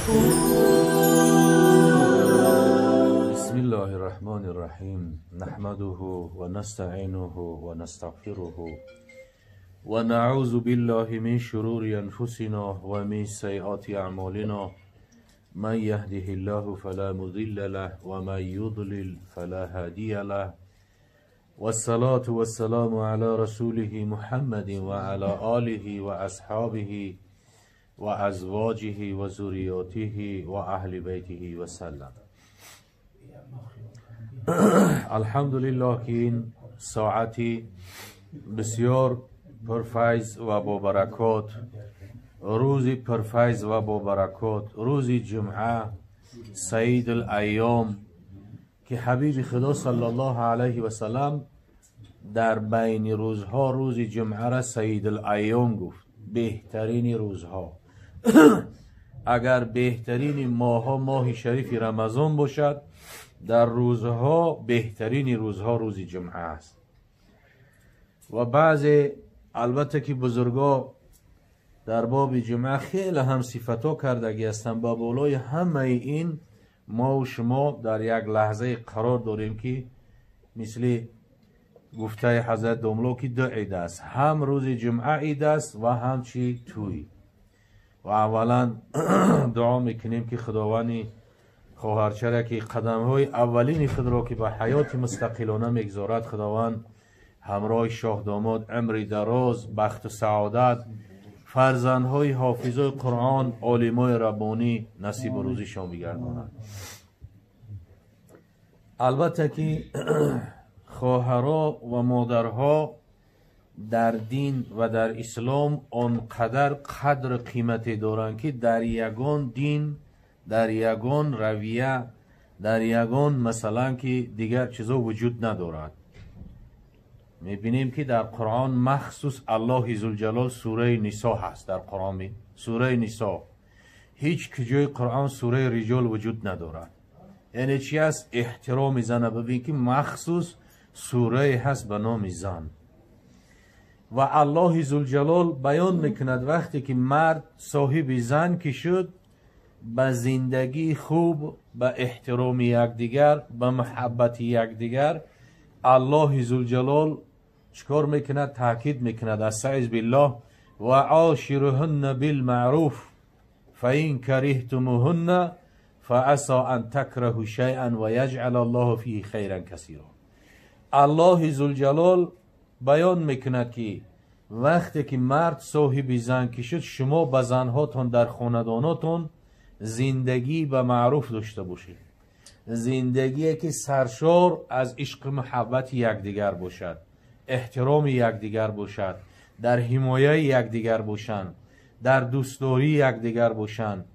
بسم الله الرحمن الرحیم نحمده و نستعینه و نستغفره و نعوذ بالله من شرور انفسنا و من سیئات اعمالنا من یهده الله فلا مضل له و من یضلل فلا هادی له والصلاة والسلام على رسوله محمد و على آله و اصحابه و ازواجه و ذریاته و اهل بیته و سلم. الحمدلله که این ساعتی بسیار پرفیض و با برکات، روزی پرفیض و با برکات، روزی جمعه سید الایام که حبیب خدا صلی الله علیه و سلم در بین روزها روز جمعه را سید الایام گفت، بهترین روزها. اگر بهترین ماها ماه شریف رمضان باشد، در روزها بهترین روزها روز جمعه است. و بعضی البته که بزرگا در باب جمعه خیلی هم صفتا کردگی هستند، با بالای همه این ما و شما در یک لحظه قرار داریم که مثل گفته حضرت داملو که دو عید است، هم روز جمعه عید است و هم چی توی. و اولا دعا میکنیم که خداوند خواهرچه که قدم های اولین خود را که به حیات مستقلانه میگذارد، خداوند همراه شاه داماد عمر دراز، بخت و سعادت، فرزندهای حافظای قرآن، عالمای ربانی نصیب روزیشان بگرداند. البته که خواهرها و مادرها در دین و در اسلام آنقدر قدر قیمتی دارند که در یگان دین، در یگان رویه، در یگان مثلا که دیگر چیزا وجود ندارد. میبینیم که در قرآن مخصوص الله ذوالجلال سوره نساء هست. در قرآن سوره نساء، هیچ کجای قرآن سوره رجال وجود ندارد. یعنی چی است؟ احترام زن. ببین که مخصوص سوره هست به نام زن. و الله ذوالجلال بیان میکند وقتی که مرد صاحب زن که شد، به زندگی خوب، به احترام یکدیگر، به محبت یکدیگر، الله ذوالجلال چکار میکند؟ تاکید میکند. استعذ بالله و عاشرهن بالمعروف فإن کرهتموهن فعسى ان تکرهوا شیئا و یجعل الله فیه خیرا کثیرا. الله ذوالجلال بیان میکند که وقتی که مرد صاحب زن که شد، شما به زنهاتون در خانداناتون زندگی به معروف داشته باشید، زندگی که سرشار از عشق محبت یکدیگر باشد، احترام یکدیگر باشد، در حمایه یکدیگر باشند، در دوستداری یکدیگر باشند.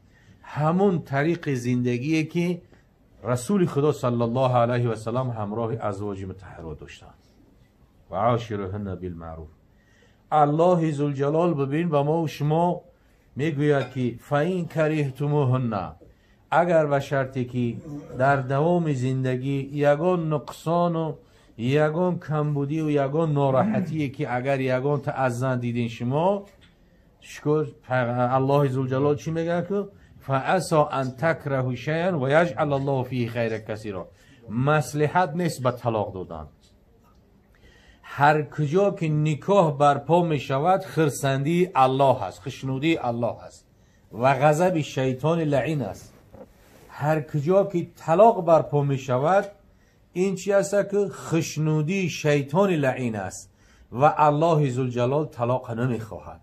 همون طریق زندگی که رسول خدا صلی الله علیه و سلم همراه ازواج مطهرات داشتند. و عاشرهن بالمعروف. الله ذوالجلال ببین به ما و شما میگوید که فإن کرهتموهن، اگر به شرطی که در دوام زندگی یگان نقصان و یگان کمبودی و یگان ناراحتی که اگر یگان تا از زن دیدین شما، شکر الله ذوالجلال چی میگه؟ که فعسى ان تکرهوا شیئا و یجعل الله فیه خیرا کثیرا. مصلحت نیست به طلاق دادن. هر کجا که نکاح برپا می شود، خرسندی الله هست، خشنودی الله هست و غضب شیطان لعین است. هر کجا که طلاق برپا می شود، این چی است؟ که خشنودی شیطان لعین است و الله ذوالجلال طلاق نمی خواهد.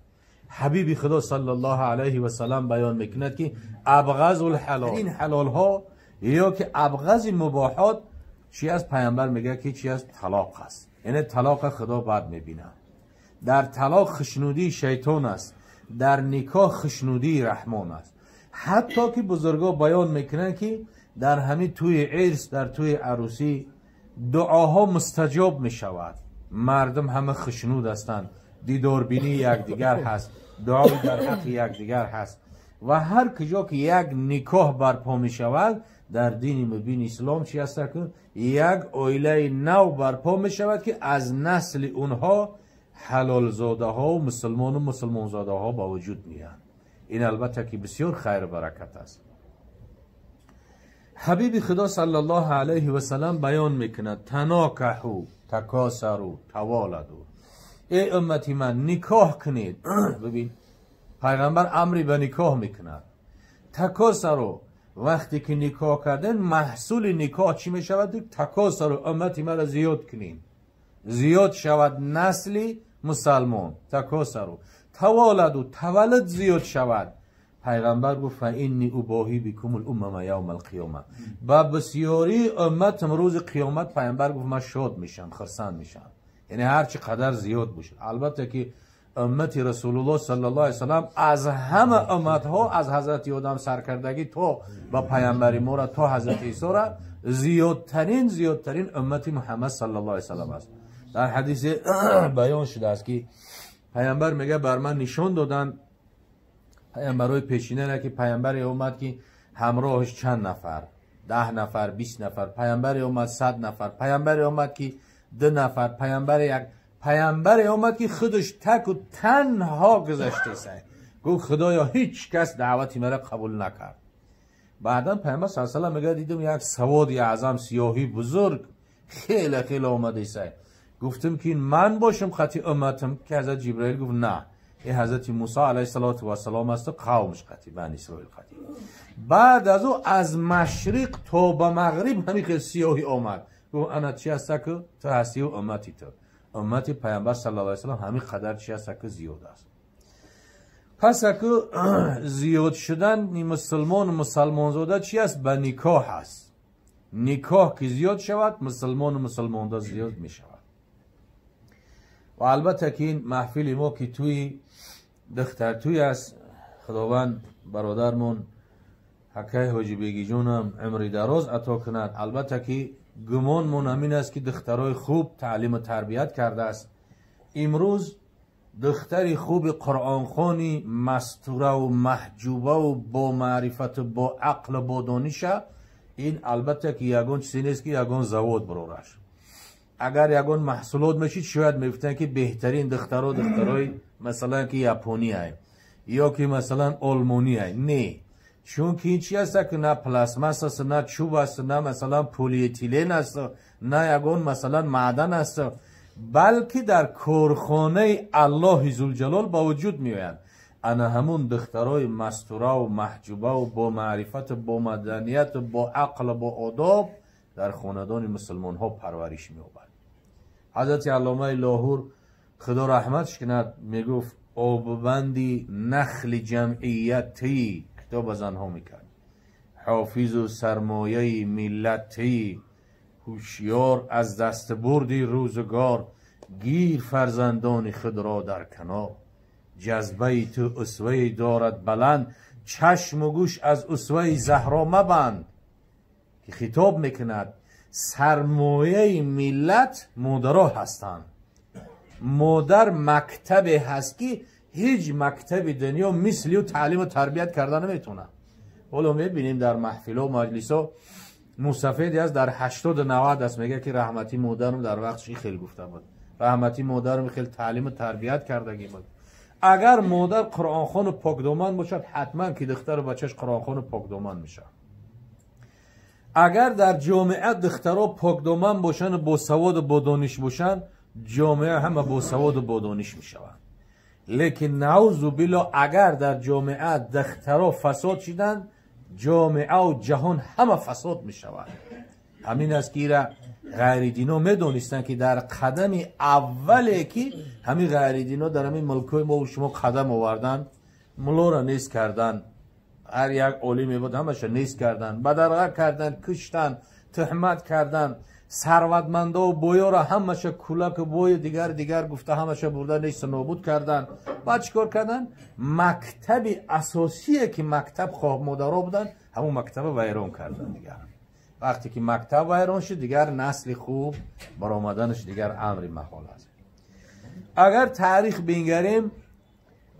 حبیب خدا صلی الله علیه و سلم بیان میکند که ابغض الحلال، این حلال ها یا که ابغض مباحات چی است؟ پیامبر میگه که چی است؟ طلاق است. یعنی طلاق خدا بد میبینه. در طلاق خشنودی شیطان است، در نکاح خشنودی رحمان است. حتی که بزرگا بیان میکنن که در همین توی عرس، در توی عروسی دعاها مستجاب میشود. مردم همه خشنود هستند، دیداربینی یکدیگر هست، دعای در حق یکدیگر هست. و هر کجا که یک نکاح برپا میشود در دین مبین اسلام چی است؟ که یک عائله نو برپا میشود که از نسل اونها حلال زاده ها و مسلمان زاده ها با وجود میان. این البته که بسیار خیر و برکت است. حبیب خدا صلی الله علیه و سلم بیان میکند تناکحوا تکاثروا توالدوا، ای امتی من نکاح کنید. ببین پیغمبر امری به نکاح میکند. تکاثروا، وقتی که نکاح کردن محصول نکاح چی میشود؟ تکاثروا، امتی من را زیاد کنین، زیاد شود نسلی مسلمان. تکاثروا توالدوا، تولد زیاد شود. پیغمبر گفت فانی اباهی بکم الامم یوم القیامه، با بسیاری امت روز قیامت پیغمبر گفت من شاد میشم، خرسند میشم. یعنی هر چی قدر زیاد باشه. البته که امت رسول الله صلی الله علیه وسلم از همه امت ها، از حضرت آدم سرکردگی تا با پیغمبر ما را تا حضرت عیسی را زیادترین امت محمد صلی الله علیه وسلم است. در حدیث بیان شده است که پیغمبر میگه بر من نشان دادن پیامبرای پیشینه را که پیامبر اومد که همراهش چند نفر، 10 نفر، 20 نفر، پیامبر اومد 100 نفر، پیامبر اومد که 2 نفر، پیامبر اومد که خودش تک و تنها گذشته سه، گفت خدایا هیچ کس دعوتی مرا قبول نکرد. بعدا پیامبر صلی الله علیه و میگه دیدم یک سواد اعظم سیاهی بزرگ خیلی اومده سه، گفتم که من باشم خطی امتم، که حضرت جبرئیل گفت نه، این حضرت موسی علیه السلام است و قومش قطعی بنی اسرائیل قطعی. بعد از او از مشرق تا به مغرب همین سیاهی آمد، گفت انا چی است که تو هستی و امتی تو، امتی پیامبر صلی الله علیه و سلم همین قدر چی است که زیاد است. پس که زیاد شدن مسلمان زاده چی است؟ به نکاح است. نکاح که زیاد شود مسلمان زاده زیاد می شود. و البته که این محفل ما که توی دخترتوی است، خداوند برادرمون حکای حاجی بیگی جونم عمری دراز عطا کند. البته که گمانمون همین است که دخترای خوب تعلیم و تربیت کرده است. امروز دختری خوب قرآن خوانی مستوره و محجوبه و با معرفت و با عقل و با دانش، این البته که یگان چیزی نیست که یگان زواد برورش. اگر یگان محصولات میشید شاید میفتن که بهترین دخترای مثلا که یپونی های یا که مثلا آلمانی های. نه، چون که این چی هست که نه پلاسماس است، نه چوب است، نه مثلا پلی اتیلن است، نه یگان مثلا معدن است، بلکه در کارخانه الله ذوالجلال با وجود میآیند. انا همون دخترای مستوره و محجوبه و با معرفت، با مدنیت، با عقل، با آداب در خاندان مسلمان ها پرورش می‌یابند. حضرت علامه لاهور خدا رحمتش کند میگفت آببندی نخل جمعیتی کتاب از آنها میکرد، حافظ و سرمایه ملتی، هوشیار از دست بردی روزگار، گیر فرزندان خود را در کنار، جذبه تو اسوه دارد بلند، چشم و گوش از اسوه زهرا مبند. که خطاب میکند سرمایه ملت مادرها هستند. مادر مکتب هست که هیچ مکتب دنیا مثلی و تعلیم و تربیت کردن نمیتونه. حالا میبینیم در محفل و مجلس ها مصفیدی از در 80 و 90 است میگه که رحمتی مادرم در وقتش خیلی گفته بود، رحمتی مادرم خیلی تعلیم و تربیت کردگی بود. اگر مادر قرآن خوان و پاکدامن باشد حتما که دختر و بچهش قرآن خوان و پاکدامن میشه. اگر در جامعه دخترها پاکدامن باشن و با سواد و با دانش باشن، جامعه همه با سواد و با دانش میشوند. لیکن نعوذ بالله اگر در جامعه دخترها فساد شدن، جامعه و جهان همه فساد میشوند. همین است که را غیر دینا میدونستن که در قدم اولی که همین غیر دینا در همین ملکای ما و شما قدم آوردن، ملا را نیست کردن، هر یک عالمی بود همش نیست کردن، بدرقه کردن، کشتن، تهمت کردن، ثروتمندا و بویا را همش کولک بوی دیگر گفته همش برده نیست نابود کردن. بعد چیکار کردن؟ مکتب اساسی که مکتب خواه مادرها بودن همون مکتب ویران کردن دیگر. وقتی که مکتب ویران شد دیگر نسل خوب برآمدنش دیگر امر محال است. اگر تاریخ بنگریم،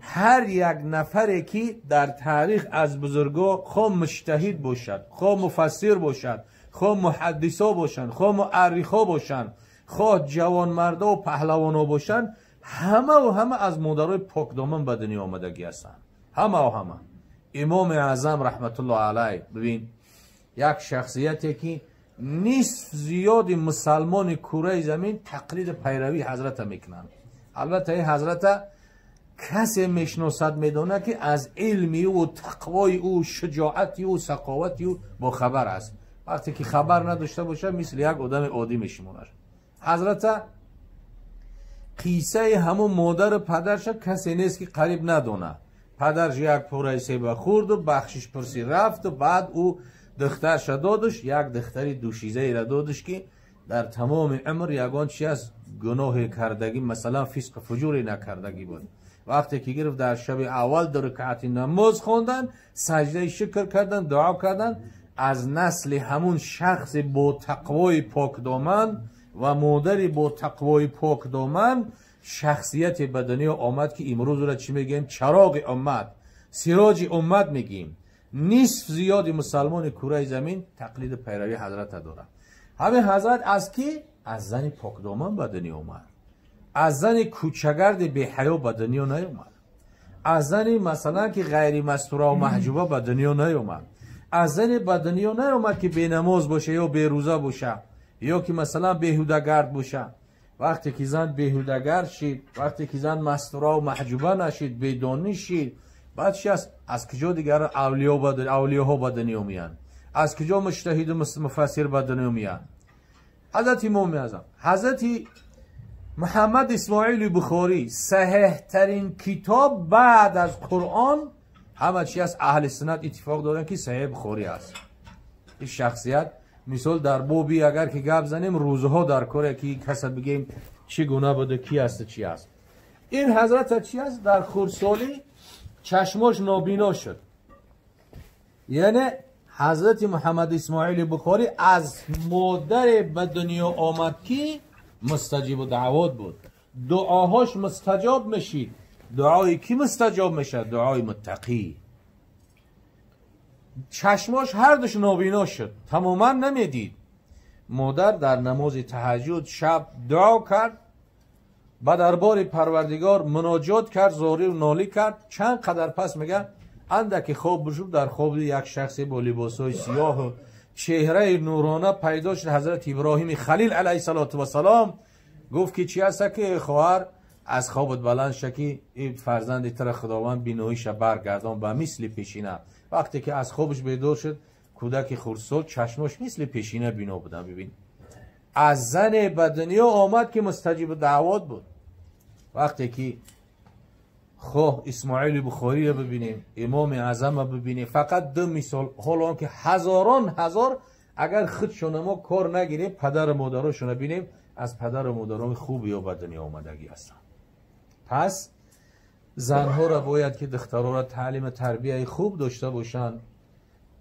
هر یک نفری که در تاریخ از بزرگا خواه مجتهد باشد، خواه مفسر باشد، خواه محدثا باشند، خواه مؤرخا باشند، خواه جوانمردا و پهلوانا باشند، همه از مادرای پاکدامن به دنیا آمدگی هستند. همه امام اعظم رحمت الله علیه، ببین یک شخصیتی که نصف زیاد مسلمان کره زمین تقلید پیروی حضرت میکنن. البته این حضرت کسی میشناسد میدونه که از علمی او، تقوای او، شجاعتی او، سخاوتی او با خبر است. وقتی که خبر نداشته باشه مثل یک آدم عادی میشمونه. حضرت قیصه همون مادر و پدرش کسی نیست که قریب ندونه. پدرش یک پوره سیب خورد و بخشش پرسی رفت و بعد او دخترش دادش، یک دختری دوشیزه را دادش که در تمام عمر یگان چی از گناه کردگی، مثلا فسق فجوری نکردگی بود. وقتی که گرفت در شب اول در رکعت نماز خواندن، سجده شکر کردن، دعا کردن، از نسل همون شخص با تقوای پاک دامن و مادری با تقوای پاک دامن شخصیت بدنی آمد که امروز را چی میگیم؟ چراغ امت، سراج امت میگیم. نصف زیادی مسلمان کره زمین تقلید پیروی حضرت داره. همین حضرت از کی؟ از زن پاک دامن به دنیا اومد. از زن کوچگرد بی حیا به دنیا نیومد. از زن مثلا که غیر مستوره و محجوبه به دنیا نیومد. از زن به دنیا نیومد که بی نماز باشه یا بی روزه باشه یا که مثلا بیهوده‌گرد باشه. وقتی که زن بیهوده‌گرد شد، وقتی که زن مستوره و محجوبه نشد، بی دانش شد، بعد چی است؟ از کجا دیگر اولیاها به دنیا میان؟ از کجا مجتهد و مفسر به دنیا میان؟ حضرت امام اعظم، حضرت محمد اسماعیل بخاری، صحیح ترین کتاب بعد از قرآن، همه چی از اهل سنت اتفاق دارن که صحیح بخاری است. این شخصیت مثال در بابی اگر که گپ زنیم روزها در کاره که کسی بگیم چی گناه بوده، کی است، چی است. این حضرت چی است؟ در خردسالی چشماش نابینا شد. یعنی حضرت محمد اسماعیل بخاری از مادر به دنیا آمد که مستجیب دعوات بود. دعاهاش مستجاب میشید. دعای کی مستجاب میشه؟ دعای متقی. چشماش هر دوش نابینا شد، تماما نمیدید. مادر در نماز تهجد شب دعا کرد، به دربار پروردگار مناجات کرد، زاری و نالی کرد. چند قدر پس میگه اندکی خواب بشود، در خواب یک شخصی با لباسای سیاه و چهره نورانه پیدا شد. حضرت ابراهیم خلیل علیه السلام گفت که چی هست که خواهر از خوابت بلند شکی، این فرزند تر خداوند بیناییش برگردان به مثل پیشینه. وقتی که از خوابش بیدار شد، کودک خردسال چشماش مثل پیشینه بینا بودن. ببین از زن به دنیا آمد که مستجیب دعوات بود. وقتی که خواه اسماعیل بخاری رو ببینیم، امام اعظم رو ببینیم، فقط دو مثال، حالا که هزاران هزار اگر خودشون ما کار نگیریم، پدر و مادرشون رو ببینیم، از پدر و مادران خوبی و به دنیا آمدگی هستن. پس زنها را باید که دخترها را تعلیم تربیه خوب داشته باشن،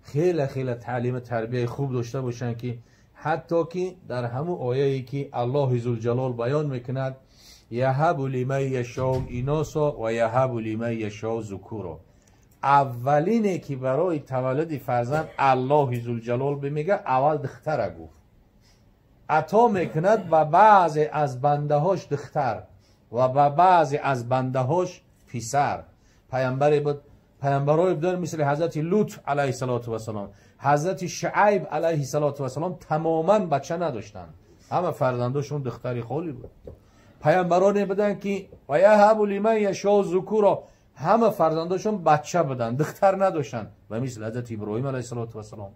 خیلی خیلی تعلیم تربیه خوب داشته باشن، که حتی که در همون آیه‌ای که الله ذوالجلال بیان میکند یهب لمن یشاء اناثا و یهب لمن یشاء ذکورا، اولینه که برای تولد فرزند الله ذوالجلال بمیگه اول دختر گفت، عطا میکند و بعضی از بنده هاش دختر و به بعضی از بنده هاش پسر. پیامبرای بودن مثل حضرت لوط علیه السلام، حضرت شعیب علیه السلام تماما بچه نداشتن، همه فرزنداشون دختری خالی بود. پیامبرانی بودن که و یهب لمن یشاء ذکورا، همه فرزنداشون بچه بودن، دختر نداشتن، و مثل حضرت ابراهیم علیه السلام.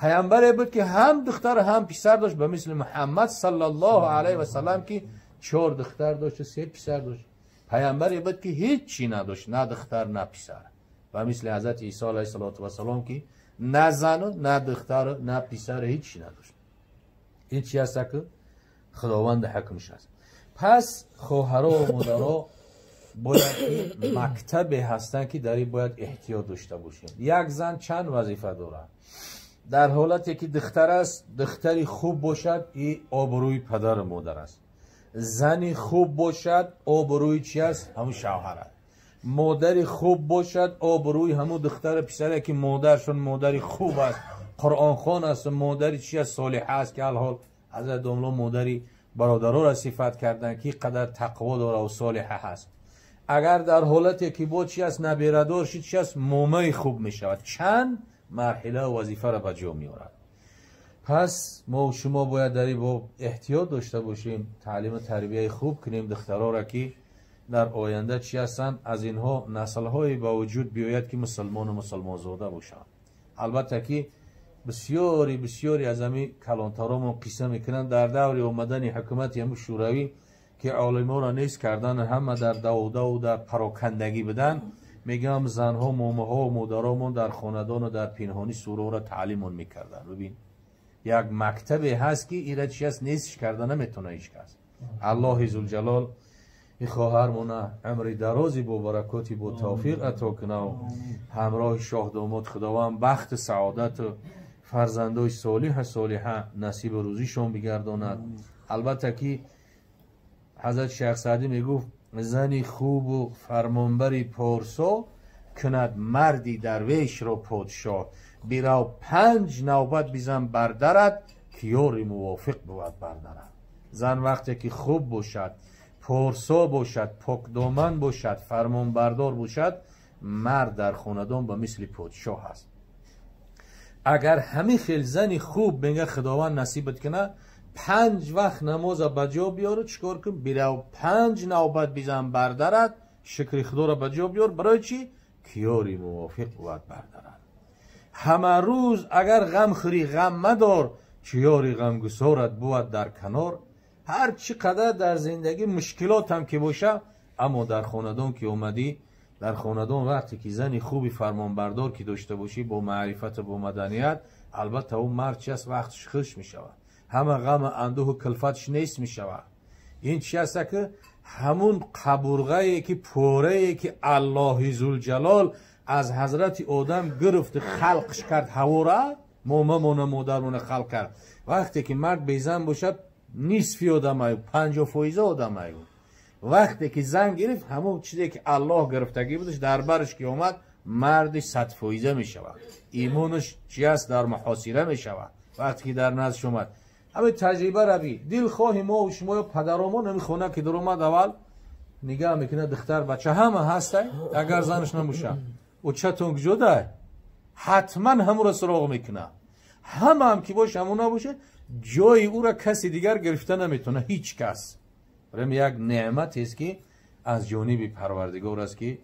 پیامبری بود که هم دختر هم پسر داشت، به مثل محمد صلی الله علیه و سلم که 4 دختر داشت و 3 پسر داشت. پیامبری بود که هیچ چی نداشت، نه دختر نه پسر، و مثل حضرت عیسی علیه السلام که نه زن نه دختر نه پسر هیچ چی نداشت. این چی است که خداوند حکمش است. پس خواهرها و مادرها باید مکتبی هستن که در این باید احتیاط داشته باشیم. یک زن چند وظیفه داره. در حالتی که دختر است، دختری خوب باشد، این آبروی پدر و مادر است. زنی خوب باشد، آبروی چی است؟ همون شوهر است. مادری خوب باشد، آبروی همون دختر پسره که مادرشون مادری خوب است، قرآن خوان است، مادری چی است؟ صالحه است، که الحال حضرت دوملا مادری برادرها را صفت کردن که قدر تقوا داره و صالحه هست. اگر در حالتی که با چی است نبیره دار شد، چی است؟ مومه خوب می شود. چند مرحله و وظیفه را به جا میارد. پس ما و شما باید در با احتیاط داشته باشیم، تعلیم و تربیه خوب کنیم دخترها را که در آینده چی هستند، از اینها نسل‌های با وجود بیاید که مسلمان و مسلمان زاده باشند. البته که بسیاری از همین کلانتران قصه میکنند در دور اومدن حکومت هم شوروی که عالما را نیست کردن، همه در دوده و در پراکندگی بدن، میگم زنها ماماها و مادرامون در خاندان و در پنهانی سوره را تعلیمون میکردن. ببین یک مکتبی هست که ایره چی هست نیستش کردن نمیتونه هیچ کس. الله ذوالجلال این خواهرمونه عمر درازی با برکاتی با توفیق عطا کنه و همراه شاه داماد خداوند بخت سعادت و فرزندای صالحه نصیب روزیشون بگرداند. البته که حضرت شیخ سعدی میگفت زنی خوب و فرمانبری پارسا کند مردی درویش را پادشاه، بیرو 5 نوبت بیزن بردرد که یاری موافق بود بردرد. زن وقتی که خوب باشد، پارسا باشد، پاک دامن باشد، فرمان بردار باشد، مرد در خاندان به مثل پادشاه است. اگر همین خیل زنی خوب میگه خداوند نصیبت کنه 5 وقت نماز بجا بیاره، چیکار کن؟ بیرو 5 نوبت بیزن بردارد، شکر خدا را بجا بیار. برای چی؟ کیاری موافق بود بردارد. همه روز اگر غم خوری غم مدار، چیاری غمگسارت بود در کنار. هر چقدر در زندگی مشکلات هم که باشه، اما در خاندان که اومدی، در خاندان وقتی که زنی خوبی فرمانبردار که داشته باشی با معرفت و با مدنیت، البته اون مرد چی است وقتش خوش می شود، همه غم اندوه و کلفتش نیست می شود. این چی است که همون قبرغه که پوره که الله ذوالجلال از حضرت آدم گرفت خلقش کرد، هوا را ماممون مادرمون خلق کرد. وقتی که مرد بیزن باشد نصفی آدم های 50% آدم های. وقتی که زن گرفت همون چیزی که الله گرفتگی بودش در برش که اومد، مردش 100% می شود. ایمانش چی است در محاصره می شود. وقتی که در نزدش اومد همه تجربه روی دل خواهی ما و شما یا پدرامون نمیخونه که در اومد اول نگاه میکنه دختر بچه همه هسته، اگر زنش نموشه و چطور جدا حتما همون را سراغ میکنه. هم که باشه همون نباشه جای او را کسی دیگر گرفته نمیتونه، هیچ کس. برای یک نعمت است که از جانب پروردگار است که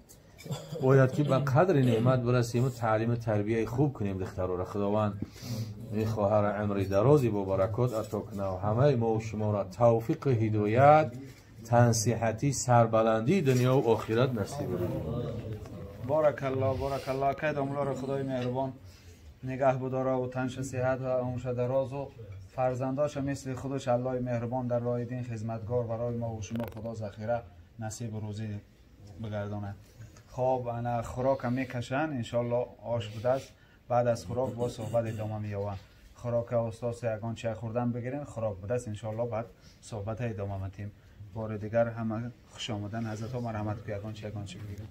باید که به قدر نعمت برسیم و تعلیم تربیه خوب کنیم دخترها را. خداوند این خواهر عمر درازی با برکات عطا کنه و همه ما و شما را توفیق هدایت، تنصیحتی، سربلندی دنیا و آخرت نصیب بکنه. بارک الله که داملا را خدای مهربان نگه بداره و تنش صحت و عمرش دراز و فرزنداش مثل خودش الله مهربان در راه دین خدمتگار برای ما و شما خدا ذخیره نصیب روزی بگردانه. خب انا خوراک هم میکشن انشالله آش بوده است. بعد از خوراک با صحبت ادامه مییابن. خوراک استاد یگان چای خوردن بگیرین، خوراک بوده است انشالله بعد صحبت ادامه میتیم. بار دیگر همه خوش آمدن. حضرت ها مرحمت که یگان چای بگیرین.